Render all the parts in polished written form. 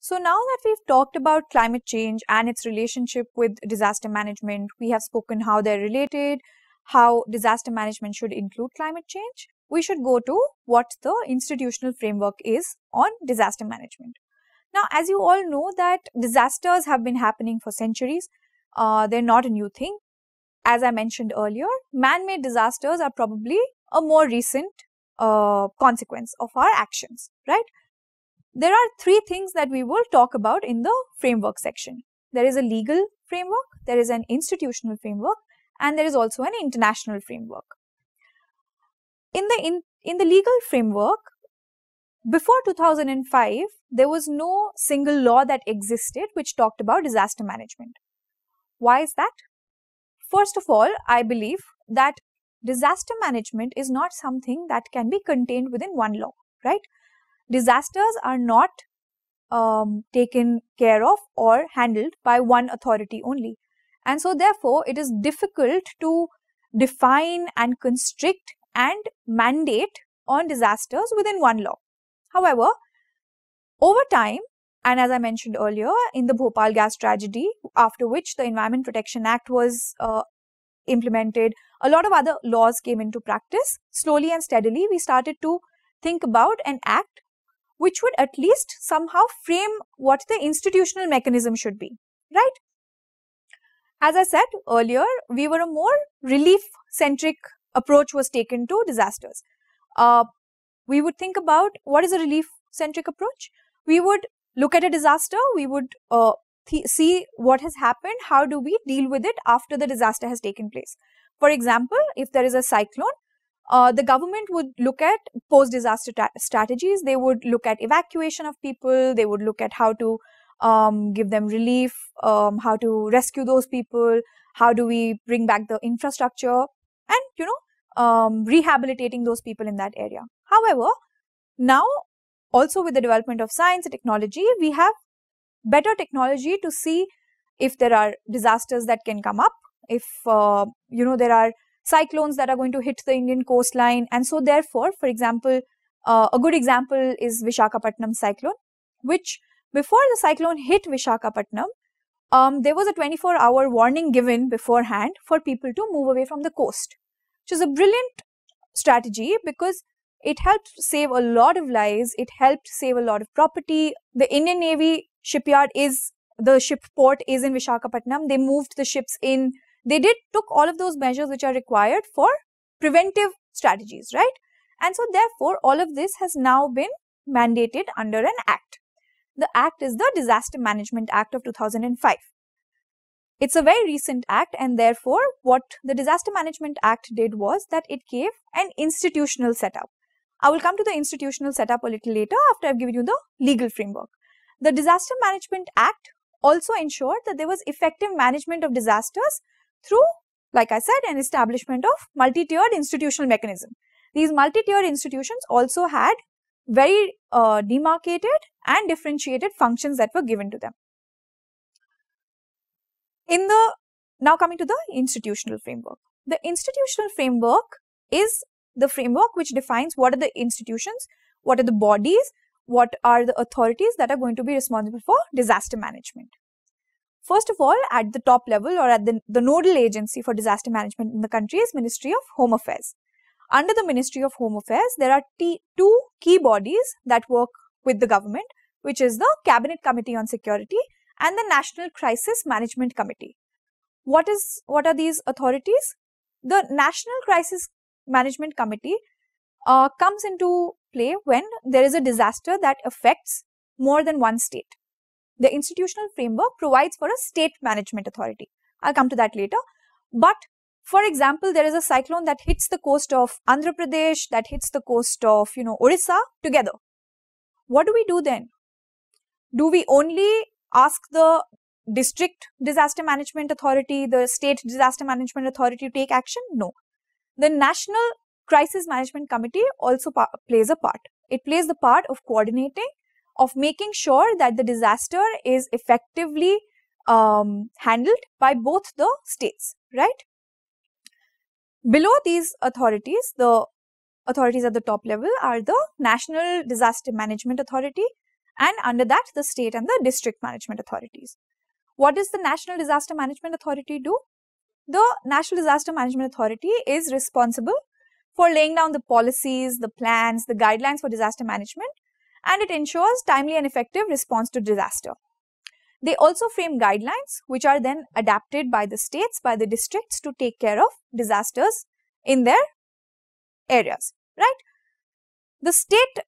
So now that we've talked about climate change and its relationship with disaster management, we have spoken how they're related, how disaster management should include climate change, we should go to what the institutional framework is on disaster management. Now, as you all know that disasters have been happening for centuries. They're not a new thing. As I mentioned earlier, man-made disasters are probably a more recent consequence of our actions, right? There are three things that we will talk about in the framework section. There is a legal framework, there is an institutional framework, and there is also an international framework. In the legal framework, before 2005, there was no single law that existed which talked about disaster management. Why is that? First of all, I believe that disaster management is not something that can be contained within one law, right? Disasters are not taken care of or handled by one authority only. And so therefore, it is difficult to define and constrict and mandate on disasters within one law. However, over time, and as I mentioned earlier, in the Bhopal gas tragedy, after which the Environment Protection Act was implemented, a lot of other laws came into practice. Slowly and steadily, we started to think about an act which would at least somehow frame what the institutional mechanism should be, right? As I said earlier, we were a more relief-centric approach was taken to disasters. We would think about what is a relief-centric approach. We would look at a disaster, we would see what has happened, how do we deal with it after the disaster has taken place. For example, if there is a cyclone, the government would look at post-disaster strategies. They would look at evacuation of people. They would look at how to give them relief, how to rescue those people, how do we bring back the infrastructure, and rehabilitating those people in that area. However, now also with the development of science and technology, we have better technology to see if there are disasters that can come up, if there are cyclones that are going to hit the Indian coastline. And so therefore, for example, a good example is Visakhapatnam cyclone, which before the cyclone hit Visakhapatnam, there was a 24-hour warning given beforehand for people to move away from the coast, which is a brilliant strategy because it helped save a lot of lives. It helped save a lot of property. The Indian Navy shipyard the ship port is in Visakhapatnam. They moved the ships in. They took all of those measures which are required for preventive strategies, right? And so therefore, all of this has now been mandated under an act. The act is the Disaster Management Act of 2005. It's a very recent act, and therefore, what the Disaster Management Act did was that it gave an institutional setup. I will come to the institutional setup a little later after I've given you the legal framework. The Disaster Management Act also ensured that there was effective management of disasters through, like I said, an establishment of multi-tiered institutional mechanism. These multi-tiered institutions also had very demarcated and differentiated functions that were given to them. Now coming to the institutional framework. The institutional framework is the framework which defines what are the institutions, what are the bodies, what are the authorities that are going to be responsible for disaster management. First of all, at the top level or at the nodal agency for disaster management in the country is Ministry of Home Affairs. Under the Ministry of Home Affairs, there are two key bodies that work with the government, which is the Cabinet Committee on Security and the National Crisis Management Committee. What are these authorities? The National Crisis Management Committee comes into play when there is a disaster that affects more than one state. The institutional framework provides for a state management authority. I'll come to that later. But for example, there is a cyclone that hits the coast of Andhra Pradesh, that hits the coast of, Orissa together. What do we do then? Do we only ask the district disaster management authority, the state disaster management authority to take action? No. The National Crisis Management Committee also plays a part. It plays the part of coordinating, of making sure that the disaster is effectively handled by both the states, right? Below these authorities, the authorities at the top level are the National Disaster Management Authority And under that, the state and the district management authorities. What does the National Disaster Management Authority do? The National Disaster Management Authority is responsible for laying down the policies, the plans, the guidelines for disaster management, and it ensures timely and effective response to disaster. They also frame guidelines which are then adapted by the states, by the districts to take care of disasters in their areas, right? The State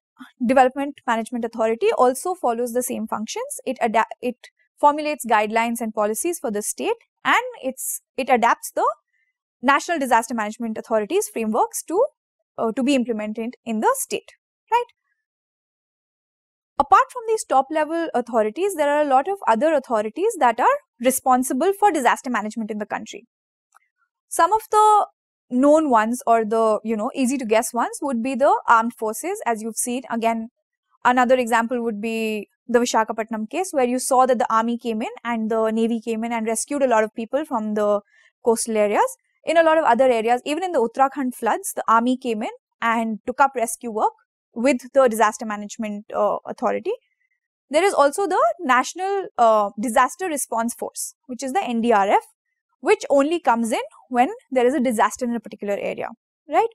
Development Management Authority also follows the same functions. It formulates guidelines and policies for the state, and it adapts the National Disaster Management Authority's frameworks to be implemented in the state, right? Apart from these top level authorities, there are a lot of other authorities that are responsible for disaster management in the country. Some of the known ones, or the easy to guess ones, would be the armed forces, as you've seen. Again, another example would be the Visakhapatnam case, where you saw that the army came in and the navy came in and rescued a lot of people from the coastal areas. In a lot of other areas, even in the Uttarakhand floods, the army came in and took up rescue work with the Disaster Management Authority. There is also the National Disaster Response Force, which is the NDRF, which only comes in when there is a disaster in a particular area, right?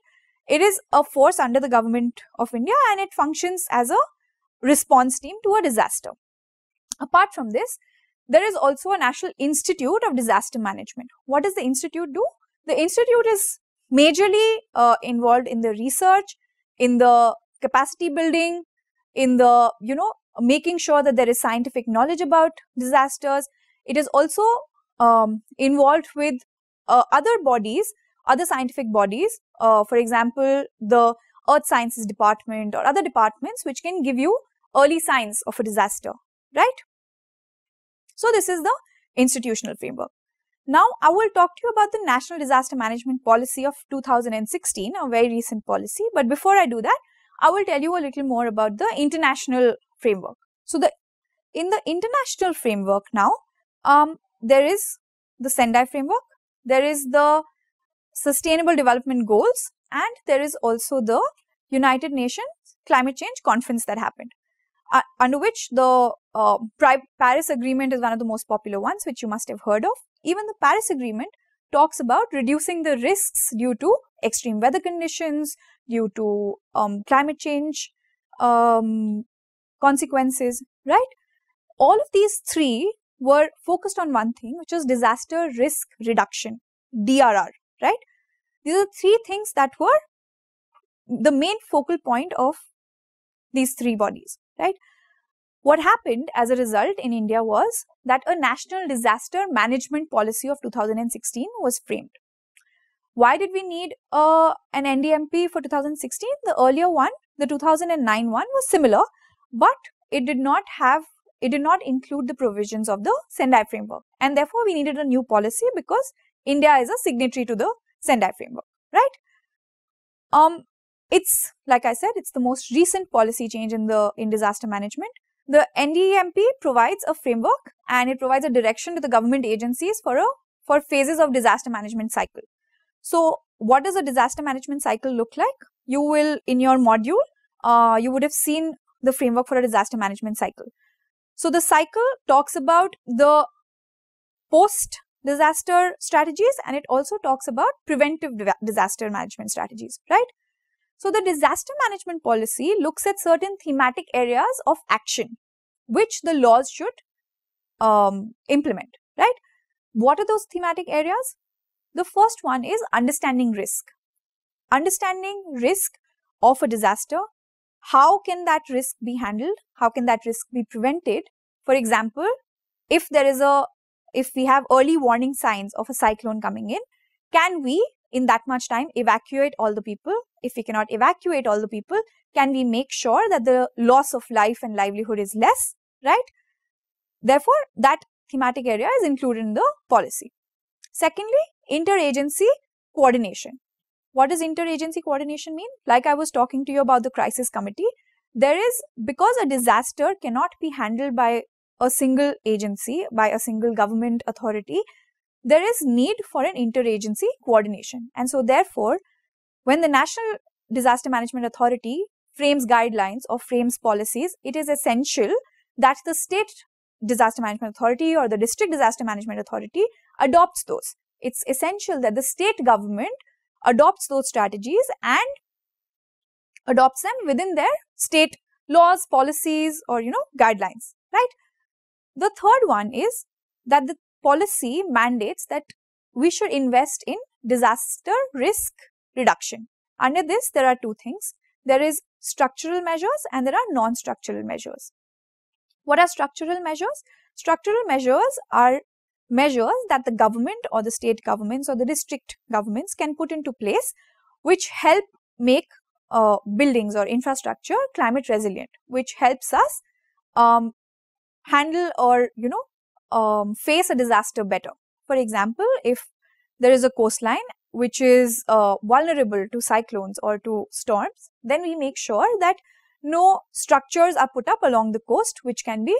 It is a force under the government of India, and it functions as a response team to a disaster. Apart from this, there is also a National Institute of Disaster Management. What does the institute do? The institute is majorly involved in the research, in the capacity building, in the making sure that there is scientific knowledge about disasters. It is also involved with other bodies, other scientific bodies, for example, the Earth Sciences Department or other departments which can give you early signs of a disaster, right? So this is the institutional framework. Now I will talk to you about the National Disaster Management Policy of 2016, a very recent policy. But before I do that, I will tell you a little more about the international framework. So in the international framework now, there is the Sendai framework, there is the Sustainable Development Goals, and there is also the United Nations Climate Change Conference that happened, under which the Paris Agreement is one of the most popular ones, which you must have heard of. Even the Paris Agreement talks about reducing the risks due to extreme weather conditions, due to climate change consequences, right? All of these three were focused on one thing, which is disaster risk reduction, DRR, right? These are three things that were the main focal point of these three bodies, right? What happened as a result in India was that a National Disaster Management Policy of 2016 was framed. Why did we need an NDMP for 2016? The earlier one, the 2009 one, was similar, but it did not include the provisions of the Sendai framework, and therefore we needed a new policy because India is a signatory to the Sendai framework, right? It's, like I said, it's the most recent policy change in disaster management. The NDMP provides a framework and it provides a direction to the government agencies for phases of disaster management cycle. So what does a disaster management cycle look like? You will, in your module, you would have seen the framework for a disaster management cycle. So the cycle talks about the post-disaster strategies, and it also talks about preventive disaster management strategies, right? So the disaster management policy looks at certain thematic areas of action which the laws should implement, right? What are those thematic areas? The first one is understanding risk. Understanding risk of a disaster. How can that risk be handled? How can that risk be prevented? For example, if we have early warning signs of a cyclone coming in, can we in that much time evacuate all the people? If we cannot evacuate all the people, can we make sure that the loss of life and livelihood is less, right? Therefore, that thematic area is included in the policy. Secondly, interagency coordination. What does interagency coordination mean? Like I was talking to you about the crisis committee, because a disaster cannot be handled by a single agency, by a single government authority, there is need for an interagency coordination. And so therefore, when the National Disaster Management Authority frames guidelines or frames policies, it is essential that the state disaster management authority or the district disaster management authority adopts those. It's essential that the state government adopts those strategies and adopts them within their state laws, policies, or guidelines, right? The third one is that the policy mandates that we should invest in disaster risk reduction. Under this, there are two things. There is structural measures and there are non-structural measures. What are structural measures? Structural measures are measures that the government or the state governments or the district governments can put into place which help make buildings or infrastructure climate resilient, which helps us handle or face a disaster better. For example, if there is a coastline which is vulnerable to cyclones or to storms, then we make sure that no structures are put up along the coast which can be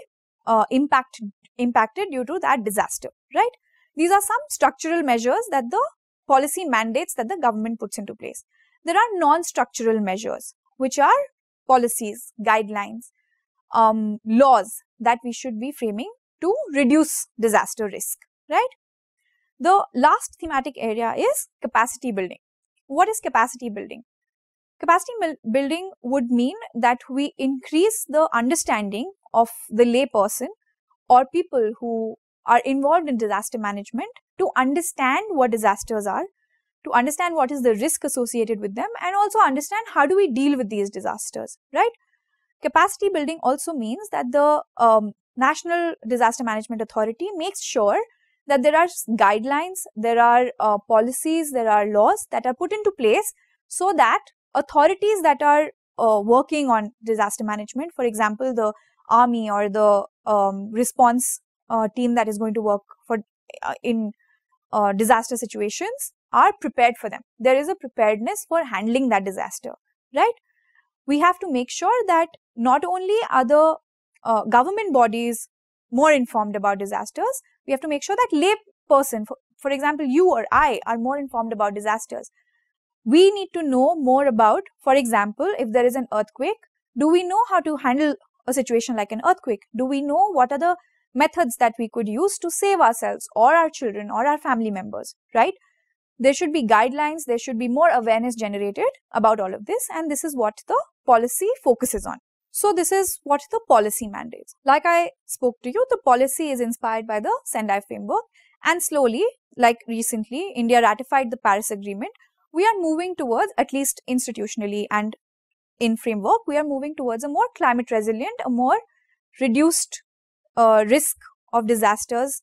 impacted due to that disaster, right? These are some structural measures that the policy mandates that the government puts into place. There are non-structural measures, which are policies, guidelines, laws that we should be framing to reduce disaster risk, right? The last thematic area is capacity building. What is capacity building? Capacity building would mean that we increase the understanding of the lay person or people who are involved in disaster management to understand what disasters are, to understand what is the risk associated with them, and also understand how do we deal with these disasters, right? Capacity building also means that the National Disaster Management Authority makes sure that there are guidelines, there are policies, there are laws that are put into place so that authorities that are working on disaster management, for example, the army or the response team that is going to work for in disaster situations, are prepared for them. There is a preparedness for handling that disaster, right? We have to make sure that not only are the government bodies more informed about disasters, we have to make sure that lay person, for example, you or I, are more informed about disasters. We need to know more about, for example, if there is an earthquake, do we know how to handle a situation like an earthquake? Do we know what are the methods that we could use to save ourselves or our children or our family members, right? There should be guidelines, there should be more awareness generated about all of this, and this is what the policy focuses on. So this is what the policy mandates. Like I spoke to you, the policy is inspired by the Sendai framework, and slowly, like recently, India ratified the Paris Agreement. We are moving towards, at least institutionally and in framework, we are moving towards a more climate resilient, a more reduced risk of disasters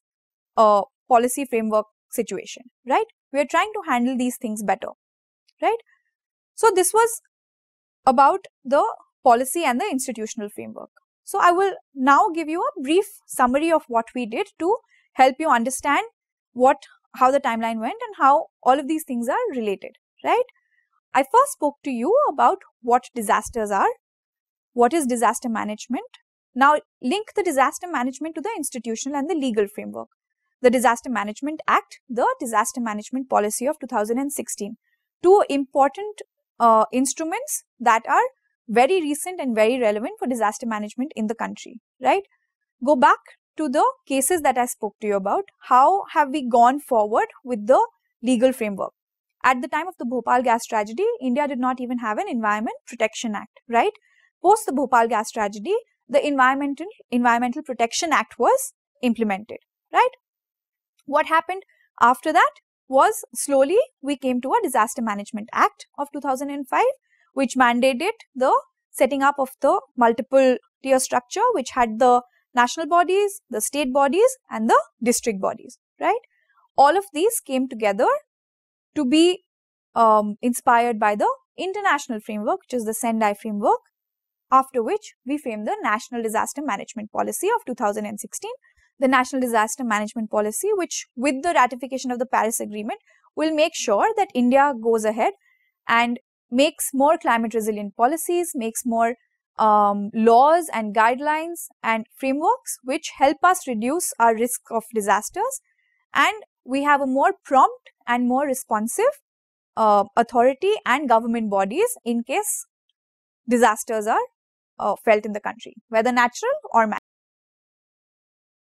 policy framework situation, right? We are trying to handle these things better, right? So this was about the policy and the institutional framework. So I will now give you a brief summary of what we did to help you understand how the timeline went and how all of these things are related, right? I first spoke to you about what disasters are, what is disaster management. Now link the disaster management to the institutional and the legal framework. The Disaster Management Act, the Disaster Management Policy of 2016. Two important instruments that are very recent and very relevant for disaster management in the country, right? Go back to the cases that I spoke to you about. How have we gone forward with the legal framework? At the time of the Bhopal gas tragedy, India did not even have an Environment Protection Act, right? Post the Bhopal gas tragedy, the Environmental Protection Act was implemented, right? What happened after that was slowly we came to a Disaster Management Act of 2005, which mandated the setting up of the multiple tier structure, which had the national bodies, the state bodies, and the district bodies, right? All of these came together to be inspired by the international framework, which is the Sendai framework, after which we framed the National Disaster Management Policy of 2016. The National Disaster Management Policy, which with the ratification of the Paris Agreement will make sure that India goes ahead and makes more climate resilient policies, makes more laws and guidelines and frameworks which help us reduce our risk of disasters, and we have a more prompt and more responsive authority and government bodies in case disasters are felt in the country, whether natural or man.